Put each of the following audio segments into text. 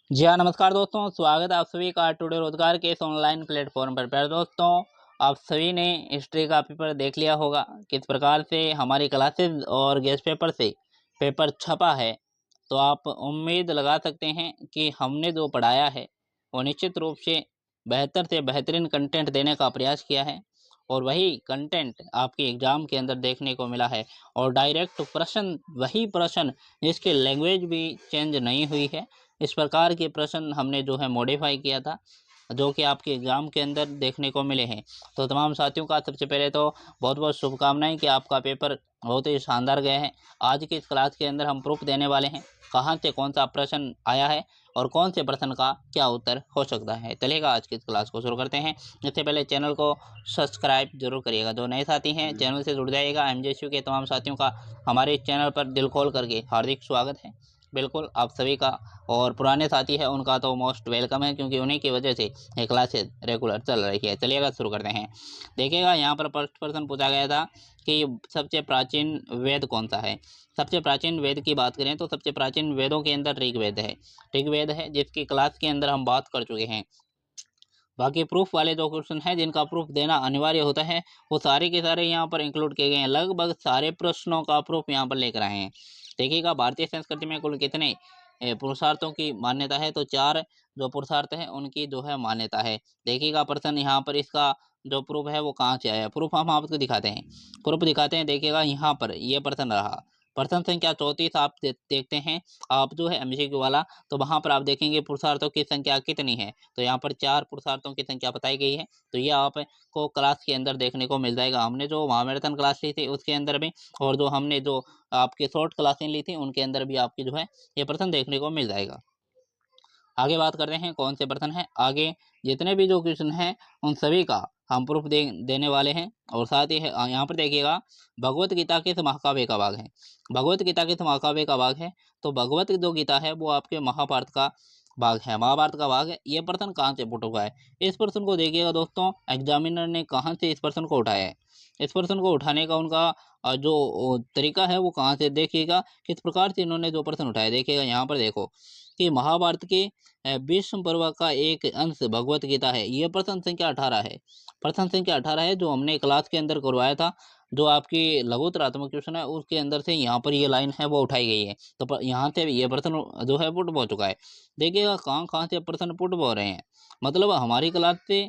जी हाँ, नमस्कार दोस्तों, स्वागत है आप सभी का टुडे रोजगार के इस ऑनलाइन प्लेटफॉर्म पर। प्यारे दोस्तों, आप सभी ने हिस्ट्री का पेपर देख लिया होगा, किस प्रकार से हमारी क्लासेस और गेस्ट पेपर से पेपर छपा है। तो आप उम्मीद लगा सकते हैं कि हमने जो पढ़ाया है, वो निश्चित रूप से बेहतरीन कंटेंट देने का प्रयास किया है और वही कंटेंट आपके एग्ज़ाम के अंदर देखने को मिला है और डायरेक्ट प्रश्न वही प्रश्न जिसकी लैंग्वेज भी चेंज नहीं हुई है। इस प्रकार के प्रश्न हमने जो है मॉडिफाई किया था, जो कि आपके एग्ज़ाम के अंदर देखने को मिले हैं। तो तमाम साथियों का सबसे पहले तो बहुत-बहुत शुभकामनाएँ कि आपका पेपर बहुत ही शानदार गया है। आज की इस क्लास के अंदर हम प्रूफ देने वाले हैं, कहाँ से कौन-सा प्रश्न आया है और कौन से प्रश्न का क्या उत्तर हो सकता है। चलिएगा आज की इस क्लास को शुरू करते हैं। इससे पहले चैनल को सब्सक्राइब ज़रूर करिएगा। जो नए साथी हैं चैनल से जुड़ जाइएगा। एमजेएसयू के तमाम साथियों का हमारे इस चैनल पर दिल खोल करके हार्दिक स्वागत है। बिल्कुल आप सभी का, और पुराने साथी हैं उनका तो मोस्ट वेलकम है, क्योंकि उन्हीं की वजह से ये क्लासेस रेगुलर चल रही है। चलिएगा शुरू करते हैं। देखिएगा यहाँ पर फर्स्ट प्रश्न पूछा गया था कि सबसे प्राचीन वेद कौन सा है। सबसे प्राचीन वेद की बात करें तो सबसे प्राचीन वेदों के अंदर ऋग्वेद है। ऋग्वेद है जिसकी क्लास के अंदर हम बात कर चुके हैं। बाकी प्रूफ वाले जो क्वेश्चन हैं जिनका प्रूफ देना अनिवार्य होता है, वो सारे के सारे यहाँ पर इंक्लूड किए गए हैं। लगभग सारे प्रश्नों का प्रूफ यहाँ पर लेकर आए हैं। देखिएगा भारतीय संस्कृति में कुल कितने पुरुषार्थों की मान्यता है, तो 4 जो पुरुषार्थ हैं उनकी जो है मान्यता है। देखिएगा प्रश्न यहाँ पर इसका जो प्रूफ है वो कहाँ से आया। प्रूफ हम आपको दिखाते हैं, प्रूफ दिखाते हैं। देखिएगा यहाँ पर ये प्रश्न रहा, प्रश्न संख्या 34 आप देखते हैं आप जो है एमसीक्यू वाला, तो वहाँ पर आप देखेंगे पुरुषार्थों की संख्या कितनी है। तो यहाँ पर 4 पुरुषार्थों की संख्या बताई गई है। तो ये आपको क्लास के अंदर देखने को मिल जाएगा। हमने जो महामैराथन क्लास ली थी उसके अंदर भी, और जो हमने जो आपकी शॉर्ट क्लासें ली थी उनके अंदर भी आपकी जो है ये प्रश्न देखने को मिल जाएगा। आगे बात करते हैं कौन से प्रश्न हैं। आगे जितने भी जो क्वेश्चन हैं उन सभी का हम प्रूफ देने वाले हैं। और साथ ही है यहाँ पर देखिएगा भगवत गीता किस महाकाव्य का भाग है। भगवत गीता किस महाकाव्य का भाग है, तो भगवत जो गीता है वो आपके महाभारत का भाग है, महाभारत का भाग है। ये प्रश्न कहाँ से पुट हुआ है, इस प्रश्न को देखिएगा दोस्तों, एग्जामिनर ने कहाँ से इस प्रश्न को उठाया है। इस प्रश्न को उठाने का उनका जो तरीका है वो कहाँ से, देखिएगा किस प्रकार से इन्होंने जो प्रश्न उठाया। देखिएगा यहाँ पर देखो कि महाभारत के भीष्म पर्व का एक अंश भगवत गीता है। ये प्रश्न संख्या 18 है। प्रश्न संख्या 18 है जो हमने क्लास के अंदर करवाया था। जो आपकी लघुतरात्मक क्वेश्चन है उसके अंदर से यहाँ पर ये लाइन है वो उठाई गई है। तो यहाँ से ये प्रश्न जो है पुट हो चुका है। देखिएगा कहाँ कहाँ से प्रश्न पुट हो रहे हैं। मतलब हमारी क्लास से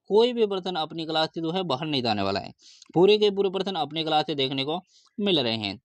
कोई भी प्रश्न अपनी क्लास से जो है बाहर नहीं जाने वाला है। पूरे के पूरे प्रश्न अपनी क्लास से देखने को मिल रहे हैं।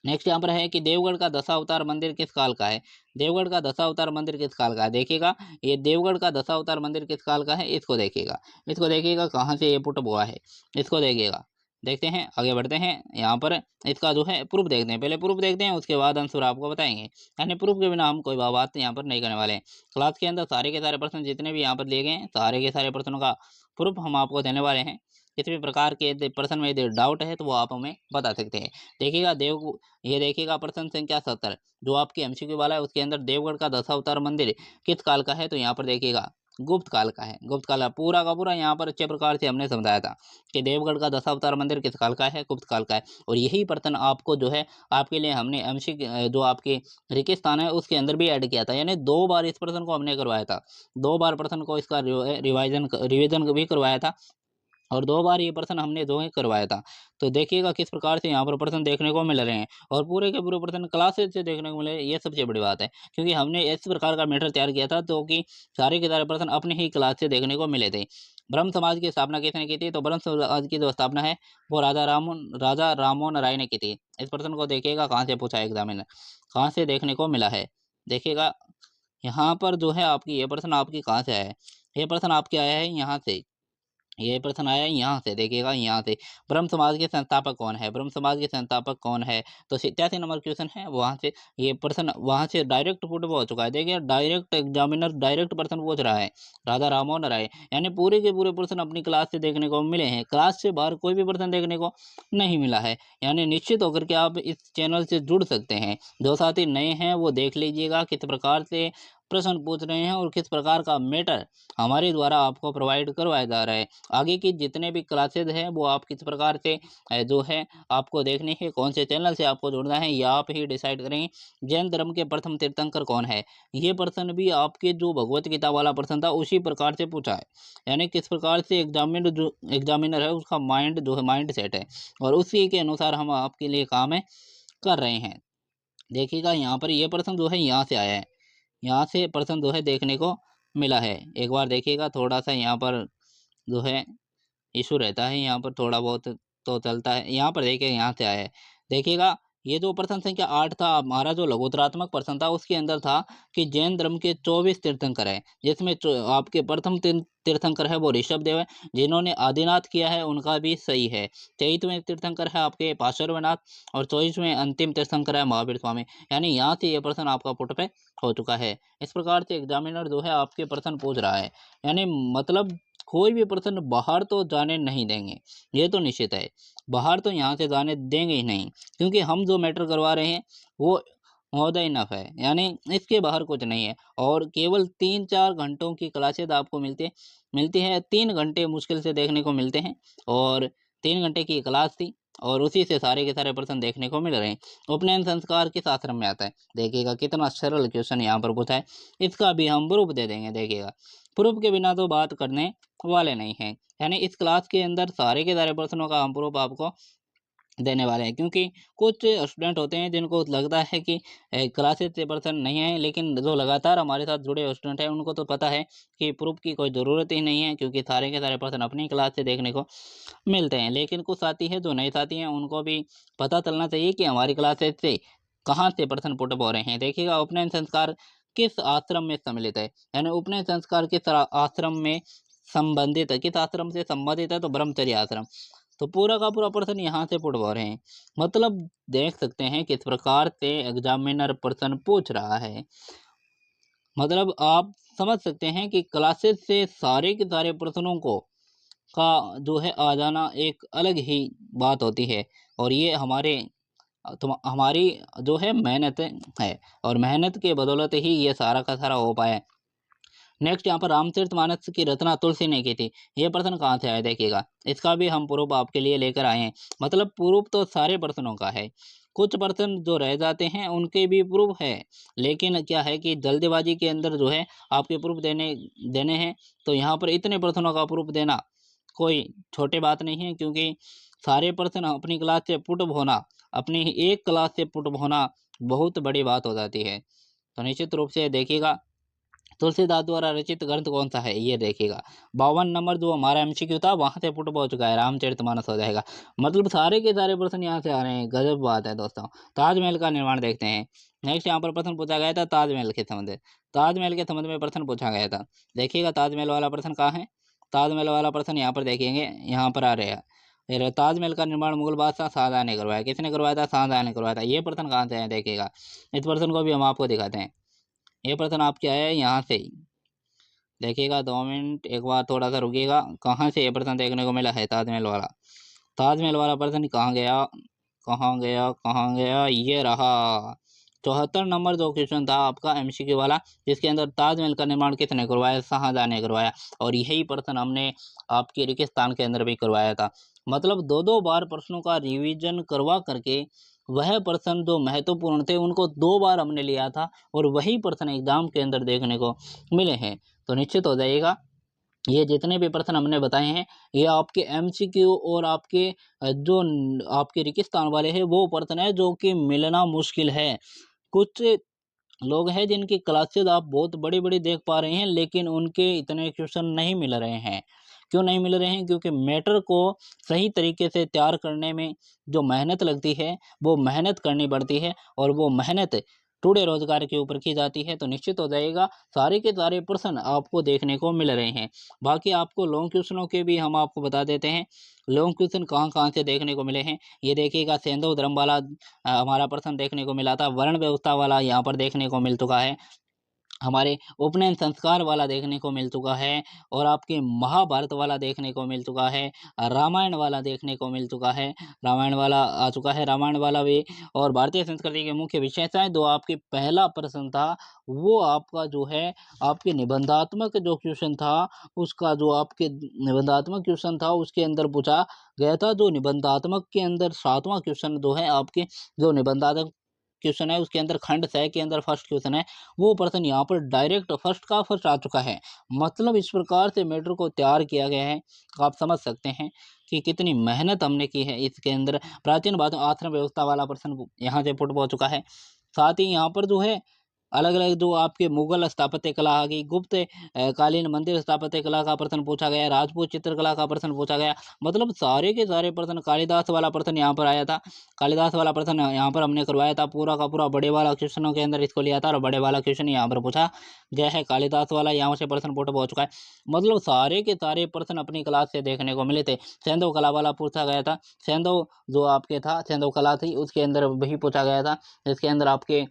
नेक्स्ट यहाँ पर है कि देवगढ़ का दशावतार मंदिर किस काल का है। देवगढ़ का दशावतार मंदिर किस काल का है। देखिएगा ये देवगढ़ का दशावतार मंदिर किस काल का है, इसको देखिएगा। इसको देखिएगा कहाँ से ये पुट हुआ है, इसको देखिएगा। देखते हैं आगे बढ़ते हैं। यहाँ पर इसका जो है प्रूफ देखते हैं, पहले प्रूफ देखते हैं उसके बाद आंसर आपको बताएंगे। यानी प्रूफ के बिना हम कोई बात यहाँ पर नहीं करने वाले हैं। क्लास के अंदर सारे के सारे प्रश्न जितने भी यहाँ पर दिए गए हैं, सारे के सारे प्रश्नों का प्रूफ हम आपको देने वाले हैं। किसी भी प्रकार के यदि प्रश्न में यदि डाउट है तो वो आप हमें बता सकते हैं। देखिएगा ये देखिएगा प्रश्न संख्या 70 जो आपकी एमसीक्यू वाला है, उसके अंदर देवगढ़ का दशावतार मंदिर किस काल का है, तो यहाँ पर देखिएगा गुप्त काल का है। गुप्त काल है पूरा का पूरा। यहाँ पर अच्छे प्रकार से हमने समझाया था कि देवगढ़ का दशावतार मंदिर किस काल का है, गुप्त काल का है। और यही प्रश्न आपको जो है आपके लिए हमने जो आपके रेगिस्तान है उसके अंदर भी ऐड किया था। यानी 2 बार इस प्रश्न को हमने करवाया था, 2 बार प्रश्न को इसका रिविजन भी करवाया था, और 2 बार ये प्रश्न हमने जो है करवाया था। तो देखिएगा किस प्रकार से यहाँ पर प्रश्न देखने को मिल रहे हैं, और पूरे के पूरे प्रश्न क्लासेज से देखने को मिले। ये सबसे बड़ी बात है, क्योंकि हमने इस प्रकार का मैटर तैयार किया था तो कि सारे के सारे प्रश्न अपने ही क्लास से देखने को मिले थे। ब्रह्म समाज की स्थापना किसने की थी, तो ब्रह्म समाज की जो स्थापना है वो राजा राममोहन राय ने की थी। इस प्रश्न को देखिएगा कहाँ से पूछा है एग्जामिनर, कहाँ से देखने को मिला है। देखिएगा यहाँ पर जो है आपकी ये प्रश्न आपकी कहाँ से आया है। ये प्रश्न आपके आया है यहाँ से, ये प्रश्न आया है यहाँ से। देखिएगा यहाँ से ब्रह्म समाज के संस्थापक कौन है, ब्रह्म समाज के संस्थापक कौन है, तो 87 नंबर क्वेश्चन है वहाँ से ये प्रश्न वहाँ से डायरेक्ट पुट हो चुका है। देखिए डायरेक्ट एग्जामिनर डायरेक्ट प्रश्न पूछ रहा है, राधा राममोहन राय। यानी पूरे के पूरे प्रश्न अपनी क्लास से देखने को मिले हैं, क्लास से बाहर कोई भी प्रश्न देखने को नहीं मिला है। यानी निश्चित होकर के आप इस चैनल से जुड़ सकते हैं। जो साथी नए हैं वो देख लीजिएगा किस प्रकार से प्रश्न पूछ रहे हैं और किस प्रकार का मैटर हमारे द्वारा आपको प्रोवाइड करवाया जा रहा है। आगे की जितने भी क्लासेज हैं वो आप किस प्रकार से जो है आपको देखने हैं, कौन से चैनल से आपको जुड़ना है, या आप ही डिसाइड करेंगे। जैन धर्म के प्रथम तीर्थंकर कौन है, ये प्रश्न भी आपके जो भगवत गीता वाला प्रश्न था उसी प्रकार से पूछा है। यानी किस प्रकार से एग्जामिनर है उसका माइंड जो है माइंड सेट है, और उसी के अनुसार हम आपके लिए काम है कर रहे हैं। देखिएगा यहाँ पर ये प्रश्न जो है यहाँ से आया है, यहाँ से प्रश्न जो है देखने को मिला है। एक बार देखिएगा, थोड़ा सा यहाँ पर जो है इशू रहता है, यहाँ पर थोड़ा बहुत तो चलता है। यहाँ पर देखिए यहाँ से आया है, देखिएगा ये जो प्रश्न संख्या 8 था हमारा, जो लघुतरात्मक प्रश्न था उसके अंदर था कि जैन धर्म के 24 तीर्थंकर है, जिसमें आपके प्रथम तीर्थंकर है वो ऋषभ देव है, जिन्होंने आदिनाथ किया है उनका भी सही है। 23वें तीर्थंकर है आपके पार्श्वनाथ, और 24वें अंतिम तीर्थंकर है महावीर स्वामी। यानी यहाँ से ये प्रश्न आपका पुट पे हो चुका है। इस प्रकार से एग्जामिनर जो है आपके प्रश्न पूछ रहा है, यानी मतलब कोई भी प्रश्न बाहर तो जाने नहीं देंगे, ये तो निश्चित है। बाहर तो यहाँ से जाने देंगे ही नहीं, क्योंकि हम जो मैटर करवा रहे हैं वो महोदय इनफ है, यानी इसके बाहर कुछ नहीं है। और केवल 3-4 घंटों की क्लासेज आपको मिलती है, 3 घंटे मुश्किल से देखने को मिलते हैं, और 3 घंटे की क्लास थी और उसी से सारे के सारे प्रश्न देखने को मिल रहे हैं। उपनयन संस्कार किस आश्रम में आता है, देखिएगा कितना सरल क्वेश्चन यहाँ पर पूछा है, इसका भी हम प्रूफ दे देंगे। देखिएगा प्रूफ के बिना तो बात करने वाले नहीं हैं, यानी इस क्लास के अंदर सारे के सारे प्रश्नों का हम प्रूफ आपको देने वाले हैं। क्योंकि कुछ स्टूडेंट होते हैं जिनको लगता है कि क्लासेस से पर्सन नहीं है, लेकिन जो लगातार हमारे साथ जुड़े स्टूडेंट हैं उनको तो पता है कि प्रूफ की कोई ज़रूरत ही नहीं है, क्योंकि सारे के सारे पर्सन अपनी क्लास से देखने को मिलते हैं। लेकिन कुछ साथी हैं जो नए साथी हैं, उनको भी पता चलना चाहिए कि हमारी क्लासेस से कहाँ से पर्सन पुटअप हो रहे हैं। देखिएगा उपनयन संस्कार किस आश्रम में सम्मिलित है, यानी उपनयन संस्कार किस आश्रम में संबंधित है, किस आश्रम से संबंधित है, तो ब्रह्मचर्य आश्रम। तो पूरा का पूरा प्रश्न यहाँ से पुट हो रहे हैं, मतलब देख सकते हैं किस प्रकार से एग्जामिनर प्रश्न पूछ रहा है। मतलब आप समझ सकते हैं कि क्लासेस से सारे के सारे प्रश्नों को का जो है आ जाना एक अलग ही बात होती है, और ये हमारी जो है मेहनत है, और मेहनत के बदौलत ही ये सारा का सारा हो पाया। नेक्स्ट यहाँ पर रामचरितमानस की रचना तुलसी ने की थी, ये प्रश्न कहाँ से आया, देखिएगा इसका भी हम प्रूफ आपके लिए लेकर आए हैं। मतलब प्रूफ तो सारे प्रश्नों का है, कुछ प्रश्न जो रह जाते हैं उनके भी प्रूफ है, लेकिन क्या है कि जल्दबाजी के अंदर जो है आपके प्रूफ देने देने हैं, तो यहाँ पर इतने प्रश्नों का प्रूफ देना कोई छोटी बात नहीं है, क्योंकि सारे प्रश्न अपनी क्लास से पुटअप होना, अपनी एक क्लास से पुटअप होना बहुत बड़ी बात हो जाती है। तो निश्चित रूप से देखिएगा तुलसीदास द्वारा रचित ग्रंथ कौन सा है, ये देखिएगा 52 नंबर जो हमारा एमसीक्यू था वहां से पुट पहुंच चुका है, रामचरितमानस हो जाएगा। मतलब सारे के सारे प्रश्न यहाँ से आ रहे हैं, गजब बात है दोस्तों। ताजमहल का निर्माण देखते हैं। नेक्स्ट यहाँ पर प्रश्न पूछा गया था ताजमहल के संबंध, ताजमहल के संबंध में प्रश्न पूछा गया था। देखिएगा ताजमहल वाला प्रश्न कहाँ है, ताजमहल वाला प्रश्न यहाँ पर देखेंगे, यहाँ पर आ रहे हैं। फिर ताजमहल का निर्माण मुगल बादशाह शाहजहां ने करवाया, किसने करवाया था, शाहजहां ने करवाया था। ये प्रश्न कहाँ से है, देखिएगा इस प्रश्न को भी हम आपको दिखाते हैं। ये प्रश्न आपके आया है यहाँ से ही, देखिएगा 2 मिनट एक बार थोड़ा सा रुकिएगा। कहाँ से ये प्रश्न देखने को मिला है, ताजमहल वाला, ताजमहल वाला प्रश्न कहाँ गया कहाँ गया कहाँ गया, ये रहा 74 नंबर जो क्वेश्चन था आपका एमसीक्यू वाला, जिसके अंदर ताजमहल का निर्माण किसने करवाया, शाहजहां ने करवाया। और यही प्रश्न हमने आपके रेगिस्तान के अंदर भी करवाया था। मतलब 2-2 बार प्रश्नों का रिवीजन करवा करके वह प्रश्न जो महत्वपूर्ण थे उनको 2 बार हमने लिया था, और वही प्रश्न एग्जाम के अंदर देखने को मिले हैं। तो निश्चित हो जाइएगा ये जितने भी प्रश्न हमने बताए हैं ये आपके एमसीक्यू और आपके जो आपके रेगिस्तान वाले हैं वो प्रश्न है जो कि मिलना मुश्किल है। कुछ लोग हैं जिनकी क्लासेस आप बहुत बड़ी बड़ी देख पा रहे हैं, लेकिन उनके इतने क्वेश्चन नहीं मिल रहे हैं। क्यों नहीं मिल रहे हैं, क्योंकि मैटर को सही तरीके से तैयार करने में जो मेहनत लगती है वो मेहनत करनी पड़ती है, और वो मेहनत टुडे रोजगार के ऊपर की जाती है। तो निश्चित हो जाएगा सारे के सारे प्रश्न आपको देखने को मिल रहे हैं। बाकी आपको लॉन्ग क्वेश्चनों के भी हम आपको बता देते हैं, लॉन्ग क्वेश्चन कहाँ कहाँ से देखने को मिले हैं। ये देखिएगा सेंधव धर्म वाला हमारा प्रश्न देखने को मिला था, वर्ण व्यवस्था वाला यहाँ पर देखने को मिल चुका है। हमारे उपनयन संस्कार वाला देखने को मिल चुका है, और आपके महाभारत वाला देखने को मिल चुका है, रामायण वाला देखने को मिल चुका है, रामायण वाला आ चुका है, रामायण वाला भी। और भारतीय संस्कृति के मुख्य विशेषताएं, जो आपके पहला प्रश्न था वो आपका जो है आपके निबंधात्मक जो क्वेश्चन था, उसका जो आपके निबंधात्मक क्वेश्चन था उसके अंदर पूछा गया था। जो निबंधात्मक के अंदर 7वां क्वेश्चन जो है आपके जो निबंधात्मक क्वेश्चन है उसके अंदर खंड 6 के अंदर फर्स्ट क्वेश्चन है, वो प्रश्न यहाँ पर डायरेक्ट फर्स्ट का फर्स्ट आ चुका है। मतलब इस प्रकार से मैटर को तैयार किया गया है, आप समझ सकते हैं कि कितनी मेहनत हमने की है इसके अंदर। प्राचीन भारत आश्रम व्यवस्था वाला प्रश्न यहाँ से पुट हो चुका है। साथ ही यहाँ पर जो है अलग अलग जो आपके मुगल स्थापत्य कला आ गई, गुप्त कालीन मंदिर स्थापत्य कला का प्रश्न पूछा गया, राजपूत चित्रकला का प्रश्न पूछा गया। मतलब सारे के सारे प्रश्न, कालिदास वाला प्रश्न यहाँ पर आया था, कालिदास वाला प्रश्न यहाँ पर हमने करवाया था, पूरा का पूरा बड़े वाला क्वेश्चनों के अंदर इसको लिया था, और बड़े वाला क्वेश्चन यहाँ पर पूछा गया है। कालिदास वाला यहाँ से प्रश्न पुट हो चुका है। मतलब सारे के सारे प्रश्न अपनी क्लास से देखने को मिले थे। सेंधव कला वाला पूछा गया था, सेंधव जो आपके था सेंधव कला थी उसके अंदर वही पूछा गया था, जिसके अंदर आपके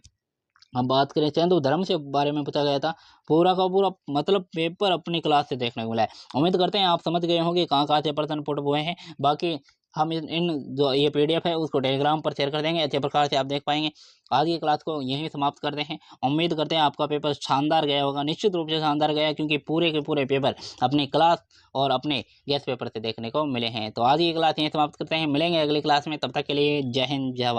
हम बात करें सेंधव धर्म से बारे में पूछा गया था। पूरा का पूरा मतलब पेपर अपनी क्लास से देखने को मिला है। उम्मीद करते हैं आप समझ गए होंगे कहाँ कहाँ से प्रश्न पुट हुए हैं। बाकी हम इन जो ये पीडीएफ है उसको टेलीग्राम पर शेयर कर देंगे, अच्छे प्रकार से आप देख पाएंगे। आज की क्लास को यहीं समाप्त करते हैं। उम्मीद करते हैं आपका पेपर शानदार गया होगा, निश्चित रूप से शानदार गया, क्योंकि पूरे के पूरे पेपर अपनी क्लास और अपने गेस्ट पेपर से देखने को मिले हैं। तो आज की क्लास यहीं समाप्त करते हैं, मिलेंगे अगली क्लास में, तब तक के लिए जय हिंद जय भारत।